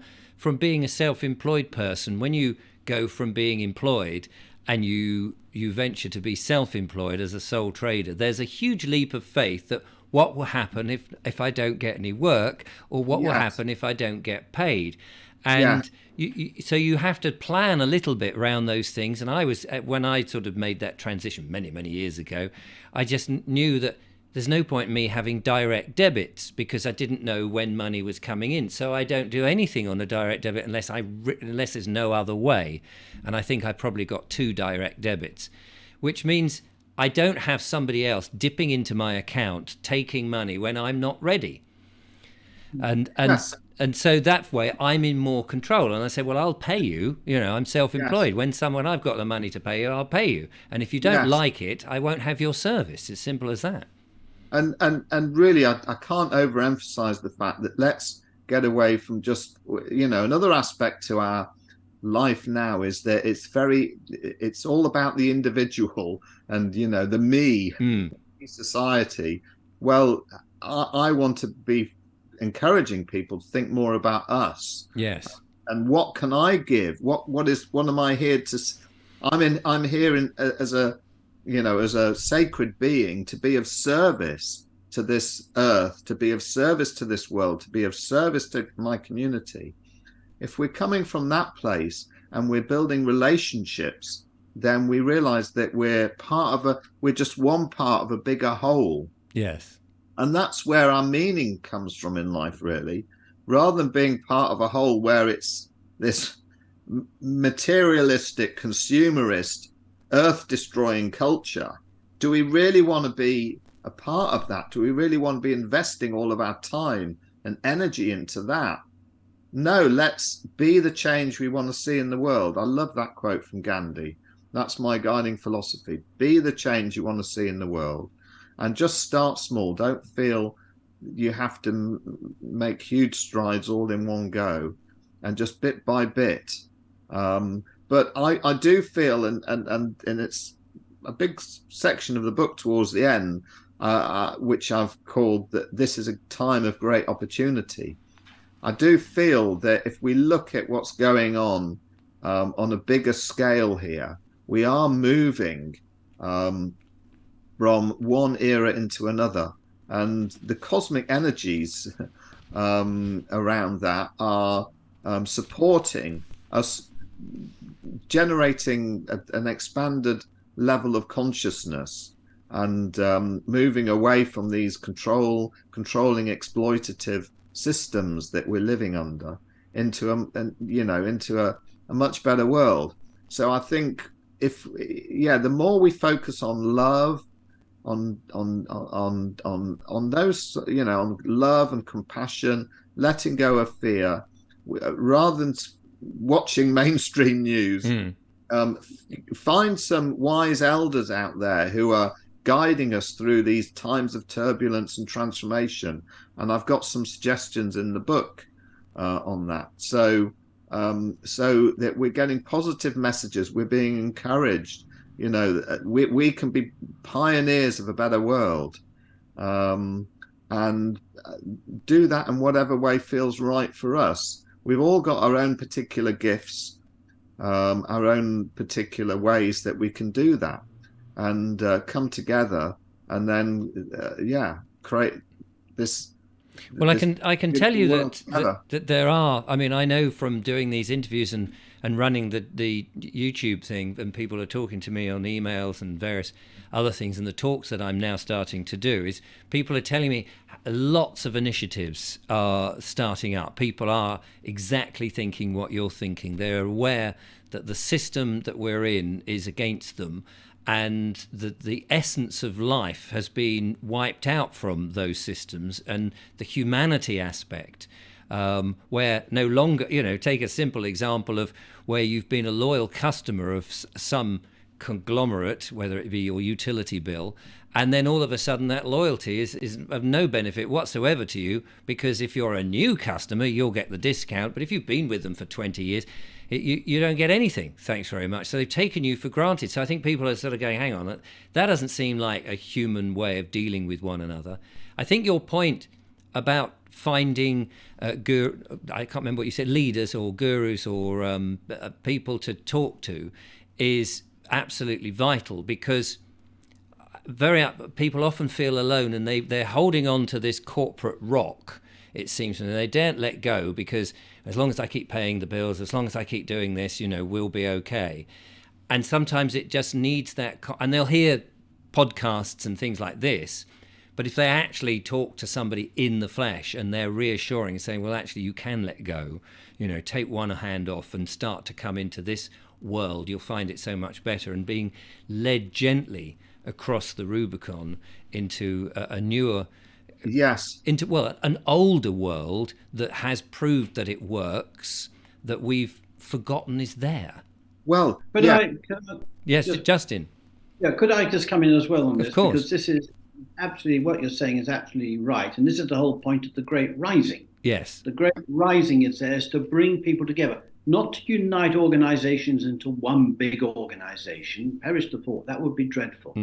being a self-employed person. When you go from being employed and you venture to be self-employed as a sole trader, there's a huge leap of faith that what will happen if I don't get any work, or what will yes, happen if I don't get paid, yes, and so you have to plan a little bit around those things. And when I sort of made that transition many years ago, I just knew that there's no point in me having direct debits, because I didn't know when money was coming in. So I don't do anything on a direct debit unless there's no other way. And I think I probably got 2 direct debits, which means I don't have somebody else dipping into my account, taking money when I'm not ready. And and yes, and so that way I'm in more control. And I say, well, I'll pay you. I'm yes, self-employed. When I've got the money to pay you, I'll pay you. And if you don't yes. like it, I won't have your service. It's simple as that. And really, I can't overemphasize the fact that let's get away from just, another aspect to our life now is that it's all about the individual, and the me Mm, society. Well, I want to be encouraging people to think more about us, yes. and what can I give? What am I here to? I'm here as a sacred being, to be of service to this earth, to be of service to this world, to be of service to my community. If we're coming from that place and we're building relationships, then we realize that we're just one part of a bigger whole. Yes. And that's where our meaning comes from in life, really, rather than being part of a whole where it's this materialistic, consumerist, earth destroying culture. Do we really want to be a part of that? Do we really want to be investing all of our time and energy into that? No, let's be the change we want to see in the world. I love that quote from Gandhi. That's my guiding philosophy. Be the change you want to see in the world, and just start small. Don't feel you have to make huge strides all in one go, and just bit by bit. But I do feel, and it's a big section of the book towards the end, which I've called that this is a time of great opportunity. I do feel that if we look at what's going on a bigger scale here, we are moving from one era into another, and the cosmic energies around that are supporting us, generating an expanded level of consciousness, and moving away from these controlling, exploitative systems that we're living under into a much better world. So I think, the more we focus on love, on those, on love and compassion, letting go of fear, rather than watching mainstream news, Mm, find some wise elders out there who are guiding us through these times of turbulence and transformation. And I've got some suggestions in the book on that. So that we're getting positive messages, we're being encouraged. We can be pioneers of a better world, and do that in whatever way feels right for us. We've all got our own particular gifts, our own particular ways that we can do that, and come together and then create this. Well, I can tell you world that there are. I mean, I know from doing these interviews and running the YouTube thing, and people are talking to me on emails and various other things, and the talks that I'm now starting to do is people are telling me lots of initiatives are starting up. People are exactly thinking what you're thinking. They're aware that the system that we're in is against them, and the essence of life has been wiped out from those systems, and the humanity aspect, where no longer, take a simple example of where you've been a loyal customer of some conglomerate, whether it be your utility bill, and then all of a sudden that loyalty is of no benefit whatsoever to you, because if you're a new customer, you'll get the discount, but if you've been with them for 20 years, you don't get anything. Thanks very much. So they've taken you for granted. So I think people are sort of going, hang on, that doesn't seem like a human way of dealing with one another. I think your point about finding, I can't remember what you said, leaders or gurus or people to talk to is absolutely vital, because people often feel alone, and they're holding on to this corporate rock, it seems to me. They daren't let go, because as long as I keep paying the bills, as long as I keep doing this, we'll be okay. And sometimes it just needs that, and they'll hear podcasts and things like this, but if they actually talk to somebody in the flesh and they're reassuring, saying, well, actually, you can let go, take one hand off and start to come into this world, you'll find it so much better, and being led gently across the Rubicon into a newer, an older world that has proved that it works, that we've forgotten is there. Well, but yes, Justin. Yeah, could I just come in as well on this? Of course. Because this is absolutely, what you're saying is absolutely right, and this is the whole point of the Great Rising. Yes. The Great Rising is there to bring people together, not to unite organizations into one big organization. Perish the thought, that would be dreadful.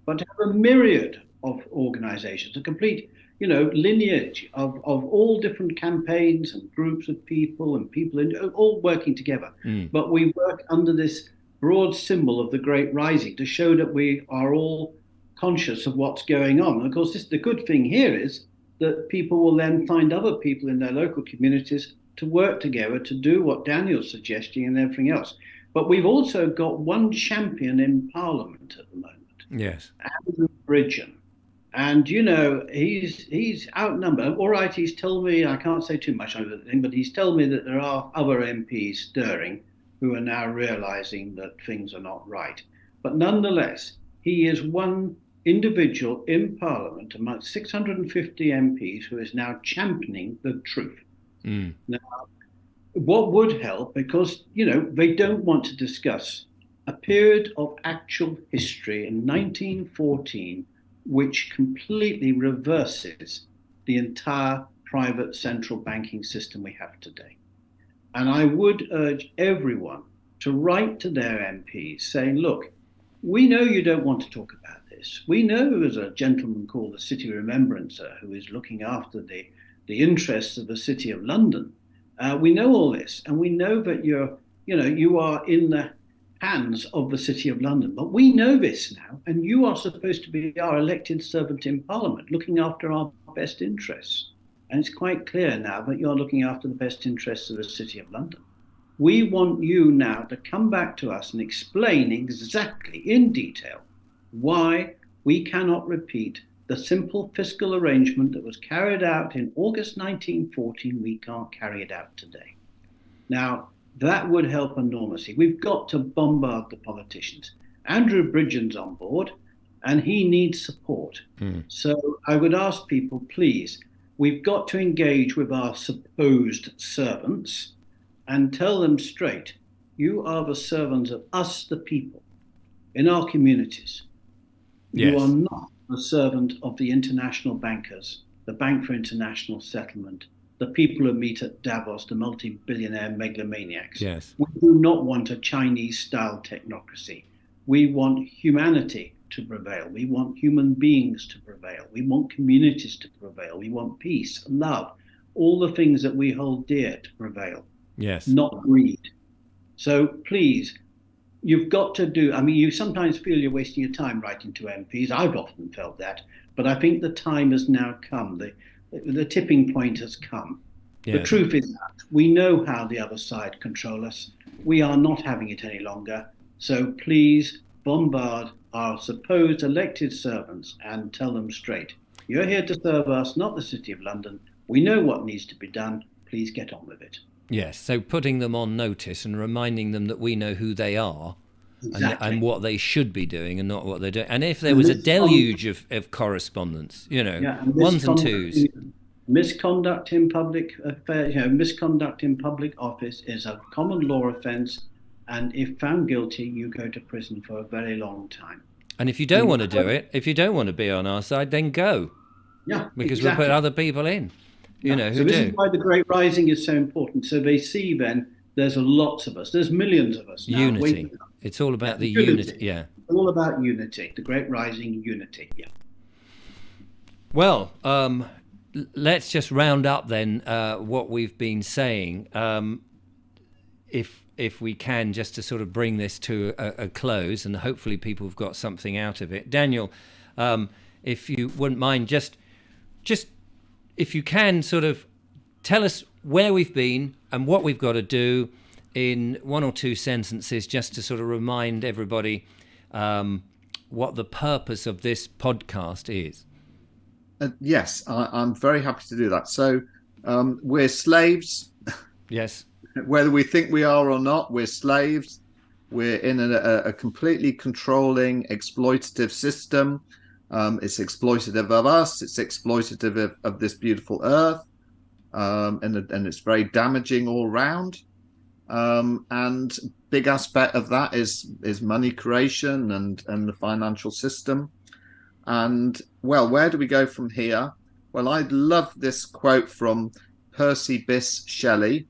But to have a myriad of organizations, a complete, lineage of all different campaigns and groups of people and people all working together. But we work under this broad symbol of the Great Rising to show that we are all conscious of what's going on. And of course, the good thing here is that people will then find other people in their local communities to work together to do what Daniel's suggesting and everything else. But we've also got one champion in Parliament at the moment. Yes. Andrew Bridgen. And, he's outnumbered. All right, he's told me, I can't say too much over the thing, but he's told me that there are other MPs stirring who are now realizing that things are not right. But nonetheless, he is one individual in Parliament amongst 650 MPs who is now championing the truth. Now, what would help, because, they don't want to discuss a period of actual history in 1914, which completely reverses the entire private central banking system we have today. And I would urge everyone to write to their MPs saying, look, we know you don't want to talk about this. We know there's a gentleman called the City Remembrancer who is looking after the interests of the City of London. We know all this, and we know that you are in the hands of the City of London. But we know this now, and you are supposed to be our elected servant in Parliament, looking after our best interests. And it's quite clear now that you're looking after the best interests of the City of London. We want you now to come back to us and explain exactly in detail why we cannot repeat the simple fiscal arrangement that was carried out in August 1914. We can't carry it out today. Now, that would help enormously. We've got to bombard the politicians. Andrew Bridgen's on board, and he needs support. So I would ask people, please, we've got to engage with our supposed servants and tell them straight, you are the servants of us, the people, in our communities. Yes. You are not the servant of the international bankers, the Bank for International Settlement, the people who meet at Davos, the multi-billionaire megalomaniacs. Yes. We do not want a Chinese-style technocracy. We want humanity to prevail. We want human beings to prevail. We want communities to prevail. We want peace, love, all the things that we hold dear to prevail. Yes. Not greed. So please, you've got to do. I mean, you sometimes feel you're wasting your time writing to MPs. I've often felt that, but I think the time has now come. The tipping point has come. The Yes. truth is that we know how the other side control us. We are not having it any longer. So please bombard our supposed elected servants and tell them straight, you're here to serve us, not the City of London. We know what needs to be done. Please get on with it. Yes. So putting them on notice and reminding them that we know who they are Exactly. and what they should be doing and not what they're doing. And if there And was a this deluge of correspondence, Yeah, and ones and twos. misconduct in public affairs, misconduct in public office is a common law offence, and if found guilty, you go to prison for a very long time. And if you don't want to do it, if you don't want to be on our side, then go. Yeah, Because exactly. we'll put other people in, who So this do. is why the Great Rising is so important. So they see then there's lots of us, there's millions of us now. Unity. It's all about the unity. Yeah. All about unity. The Great Rising, unity. Yeah. Well, let's just round up then what we've been saying, if we can, just to sort of bring this to a close, and hopefully people have got something out of it. Daniel, if you wouldn't mind, just if you can, sort of tell us where we've been and what we've got to do in one or two sentences, just to sort of remind everybody what the purpose of this podcast is. Yes, I'm very happy to do that. So we're slaves. Yes. Whether we think we are or not, we're slaves. We're in a completely controlling, exploitative system. It's exploitative of us. It's exploitative of this beautiful earth. And it's very damaging all round. And big aspect of that is money creation and the financial system. And, well, where do we go from here? Well, I love this quote from Percy Bysshe Shelley,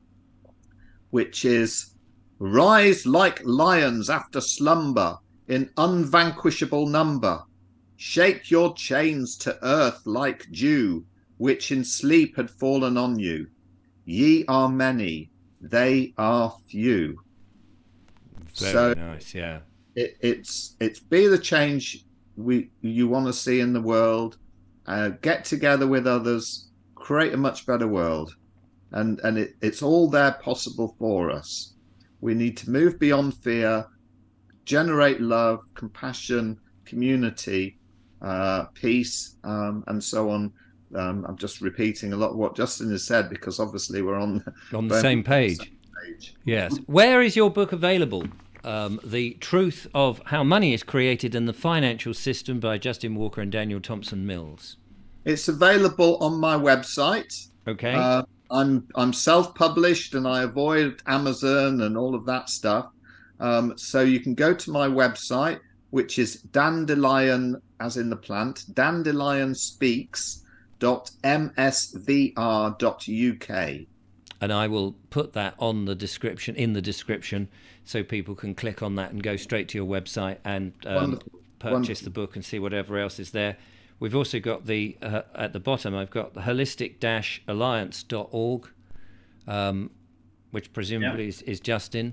which is, "Rise like lions after slumber in unvanquishable number. Shake your chains to earth like dew, which in sleep had fallen on you. Ye are many, they are few." Very nice, yeah. It's be the change you want to see in the world. Get together with others, create a much better world, and it's all there possible for us. We need to move beyond fear, generate love, compassion, community, peace, and so on. I'm just repeating a lot of what Justin has said because obviously we're on the same page. Yes. Where is your book available? The Truth of How Money is Created in the Financial System by Justin Walker and Daniel Thompson-Mills. It's available on my website. Okay. I'm self-published and I avoid Amazon and all of that stuff. So you can go to my website, which is dandelion, as in the plant, dandelionspeaks.msvr.uk. And I will put that in the description, so people can click on that and go straight to your website and purchase the book and see whatever else is there. We've also got at the bottom, I've got the holistic-alliance.org, which presumably is Justin.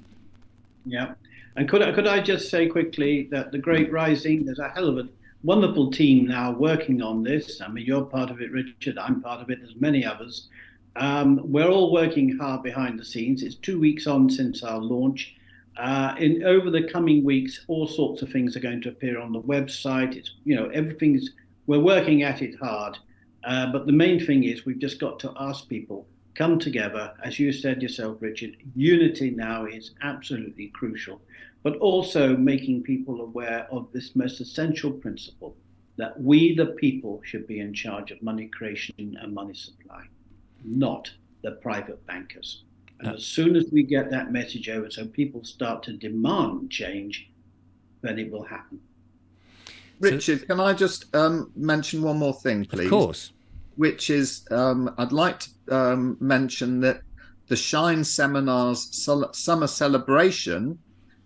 Yeah. And could I just say quickly that the Great Rising, there's a hell of a wonderful team now working on this. I mean, you're part of it, Richard. I'm part of it. There's many others. We're all working hard behind the scenes. It's 2 weeks on since our launch. Over the coming weeks, all sorts of things are going to appear on the website. It's, we're working at it hard. But the main thing is we've just got to ask people, come together. As you said yourself, Richard, unity now is absolutely crucial, but also making people aware of this most essential principle that we, the people, should be in charge of money creation and money supply, not the private bankers. And as soon as we get that message over, so people start to demand change, then it will happen. Richard, can I just mention one more thing, please? Of course. Which is, I'd like to mention that the Shine Seminars Summer Celebration,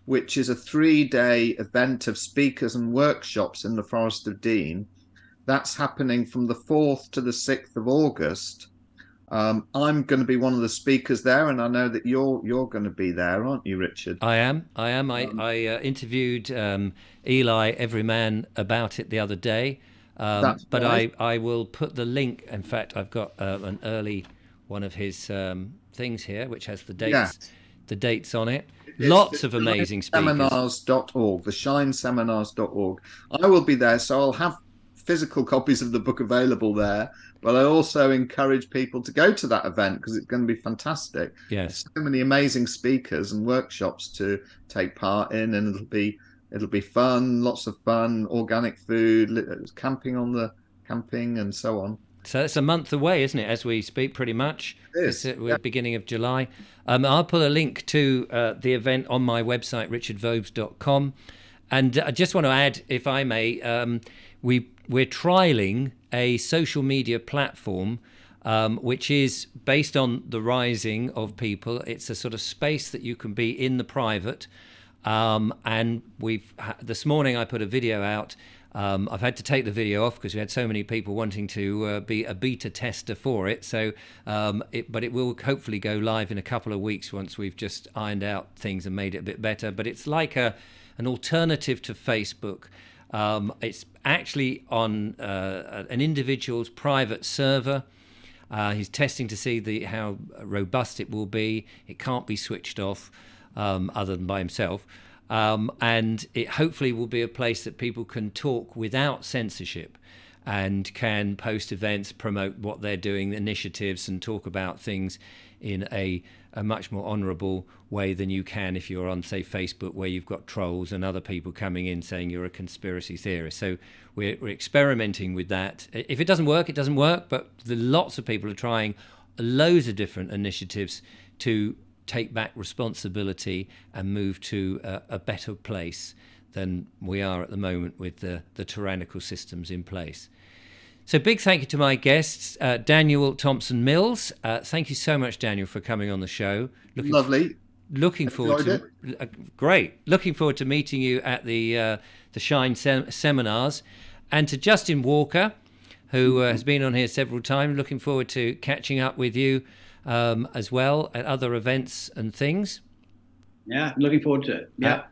which is a 3-day event of speakers and workshops in the Forest of Dean, that's happening from the 4th to the 6th of August. I'm going to be one of the speakers there, and I know that you're going to be there, aren't you, Richard? I am. I interviewed Eli Everyman about it the other day. That's But right. I will put the link. In fact, I've got an early one of his things here, which has Yes. the dates on it. It's Lots of amazing speakers. shineseminars.org, theshineseminars.org. I will be there, so I'll have physical copies of the book available there, but I also encourage people to go to that event because it's going to be fantastic. Yes. So many amazing speakers and workshops to take part in, and it'll be fun, lots of fun, organic food, camping and so on. So it's a month away, isn't it, as we speak, pretty much? It is. We're beginning of July. I'll put a link to the event on my website, richardvobes.com. And I just want to add, if I may, we're trialing a social media platform which is based on the rising of people. It's a sort of space that you can be in the private. And this morning I put a video out. I've had to take the video off because we had so many people wanting to be a beta tester for it. So, but it will hopefully go live in a couple of weeks once we've just ironed out things and made it a bit better. But it's like an alternative to Facebook. It's actually on an individual's private server. He's testing to see how robust it will be. It can't be switched off other than by himself. And it hopefully will be a place that people can talk without censorship and can post events, promote what they're doing, initiatives, and talk about things in a much more honourable way than you can if you're on, say, Facebook, where you've got trolls and other people coming in saying you're a conspiracy theorist. So we're experimenting with that. If it doesn't work, it doesn't work, but lots of people are trying loads of different initiatives to take back responsibility and move to a better place than we are at the moment with the tyrannical systems in place. So big thank you to my guests, Daniel Thompson-Mills. Thank you so much, Daniel, for coming on the show. Lovely. Looking forward to great. Looking forward to meeting you at the Shine seminars, and to Justin Walker, who has been on here several times. Looking forward to catching up with you as well at other events and things. Yeah, looking forward to it. Yeah.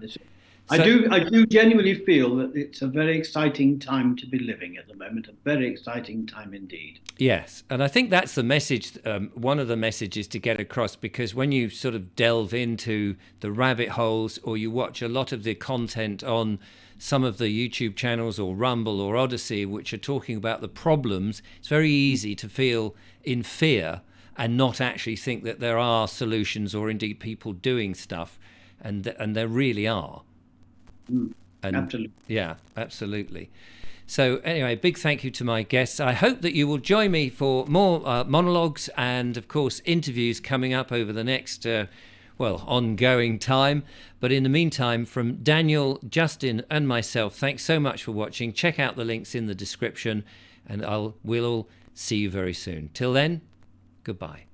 I do genuinely feel that it's a very exciting time to be living at the moment, a very exciting time indeed. Yes, and I think that's the message, one of the messages to get across, because when you sort of delve into the rabbit holes or you watch a lot of the content on some of the YouTube channels or Rumble or Odyssey, which are talking about the problems, it's very easy to feel in fear and not actually think that there are solutions or indeed people doing stuff, and there really are. Absolutely. Yeah, absolutely. So anyway, big thank you to my guests. I hope that you will join me for more monologues and, of course, interviews coming up over the next, ongoing time. But in the meantime, from Daniel, Justin, and myself, thanks so much for watching. Check out the links in the description, and we'll all see you very soon. Till then, goodbye.